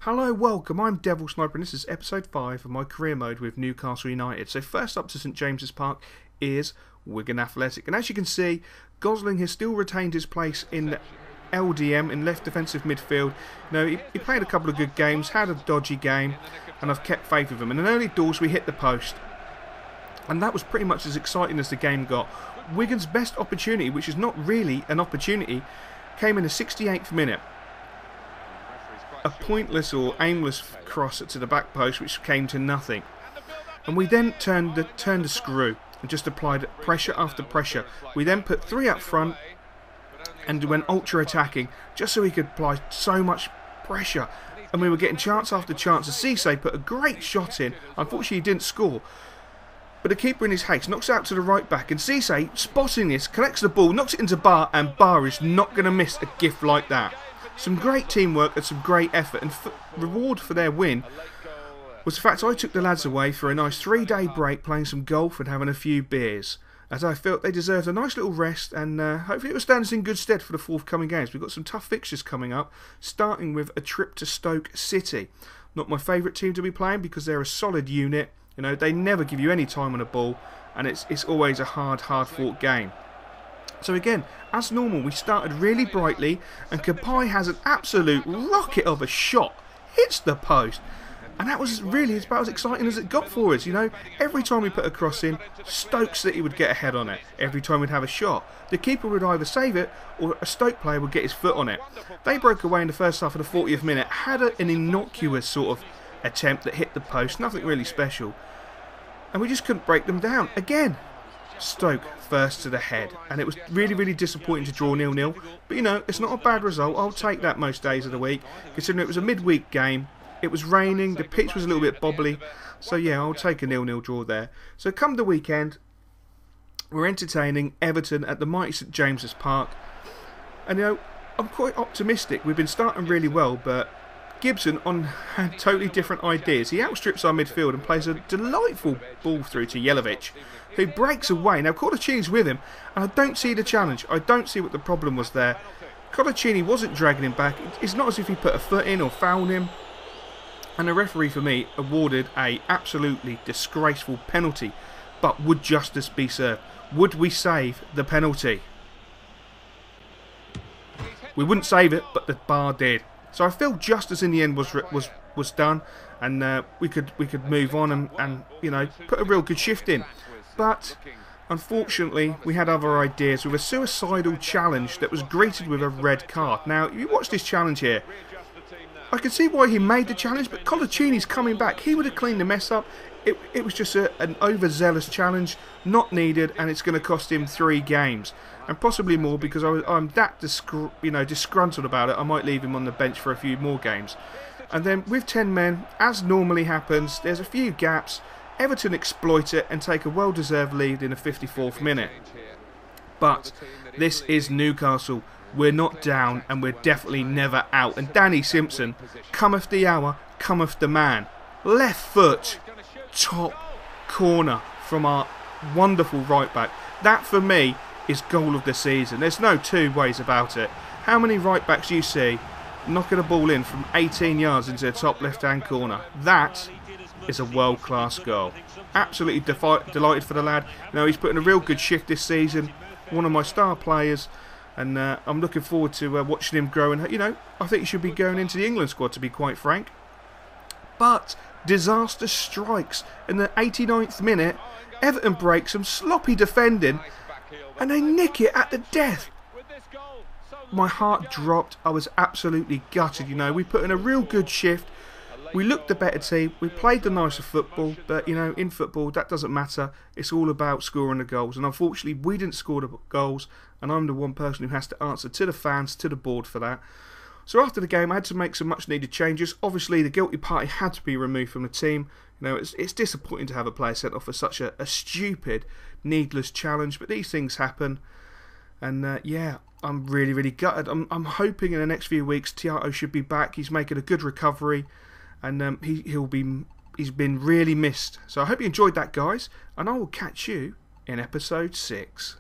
Hello, welcome, I'm Devil Sniper and this is episode 5 of my career mode with Newcastle United. So first up to St James's Park is Wigan Athletic. And as you can see, Gosling has still retained his place in LDM, in left defensive midfield. You know, he played a couple of good games, had a dodgy game, and I've kept faith with him. And in early doors we hit the post. And that was pretty much as exciting as the game got. Wigan's best opportunity, which is not really an opportunity, came in the 68th minute. A pointless or aimless cross to the back post which came to nothing. And we then turned the screw and just applied pressure after pressure. We then put 3 up front and went ultra attacking just so we could apply so much pressure. And we were getting chance after chance. Cisse put a great shot in. Unfortunately he didn't score. But the keeper in his haste knocks out to the right back, and Cisse, spotting this, collects the ball, knocks it into Bar, and Bar is not going to miss a gift like that. Some great teamwork and some great effort, and reward for their win was the fact I took the lads away for a nice 3-day break playing some golf and having a few beers, as I felt they deserved a nice little rest, and hopefully it will stand us in good stead for the forthcoming games. We've got some tough fixtures coming up, starting with a trip to Stoke City. Not my favourite team to be playing because they're a solid unit. You know, they never give you any time on the ball, and it's always a hard fought game. So again, as normal, we started really brightly, and Kapai has an absolute rocket of a shot, hits the post, and that was really about as exciting as it got for us. You know, every time we put a cross in, Stoke City would get a head on it. Every time we'd have a shot, the keeper would either save it or a Stoke player would get his foot on it. They broke away in the first half of the 40th minute, had an innocuous sort of attempt that hit the post, nothing really special, and we just couldn't break them down. Again, Stoke first to the head, and it was really disappointing to draw 0-0, but you know, it's not a bad result. I'll take that most days of the week, considering it was a midweek game, it was raining, the pitch was a little bit bobbly, so yeah, I'll take a 0-0 draw there. So come the weekend, we're entertaining Everton at the mighty St James's Park, and you know, I'm quite optimistic. We've been starting really well, but Gibson had totally different ideas. He outstrips our midfield and plays a delightful ball through to Jelavic, who breaks away. Now Colaccini's with him, and I don't see the challenge. I don't see what the problem was there. Colaccini wasn't dragging him back. It's not as if he put a foot in or fouled him. And the referee, for me, awarded a absolutely disgraceful penalty. But would justice be served? Would we save the penalty? We wouldn't save it, but the bar did. So I feel justice in the end was done, and we could move on and you know, put a real good shift in. But unfortunately we had other ideas with a suicidal challenge that was greeted with a red card. Now you watch this challenge here. I can see why he made the challenge, but Colaccini's coming back. He would have cleaned the mess up. It was just an overzealous challenge, not needed, and it's going to cost him 3 games. And possibly more, because I'm that disgruntled about it, I might leave him on the bench for a few more games. And then with 10 men, as normally happens, there's a few gaps. Everton exploit it and take a well-deserved lead in the 54th minute. But this is Newcastle. We're not down, and we're definitely never out. And Danny Simpson, cometh the hour, cometh the man. Left foot, top corner from our wonderful right back. That for me is goal of the season. There's no two ways about it. How many right backs you see knocking a ball in from 18 yards into the top left hand corner? That is a world class goal. Absolutely delighted for the lad. You know, he's put in a real good shift this season. One of my star players, and I'm looking forward to watching him grow. And you know, I think he should be going into the England squad, to be quite frank. But disaster strikes in the 89th minute. Everton breaks some sloppy defending, and they nick it at the death. My heart dropped. I was absolutely gutted. You know, we put in a real good shift. We looked the better team. We played the nicer football. But, you know, in football, that doesn't matter. It's all about scoring the goals. And unfortunately, we didn't score the goals. And I'm the one person who has to answer to the fans, to the board for that. So after the game, I had to make some much needed changes. Obviously, the guilty party had to be removed from the team. You know, it's disappointing to have a player sent off for such a stupid, needless challenge. But these things happen. And, yeah, I'm really gutted. I'm hoping in the next few weeks, Tiago should be back. He's making a good recovery. And he's been really missed. So I hope you enjoyed that, guys, and I will catch you in episode 6.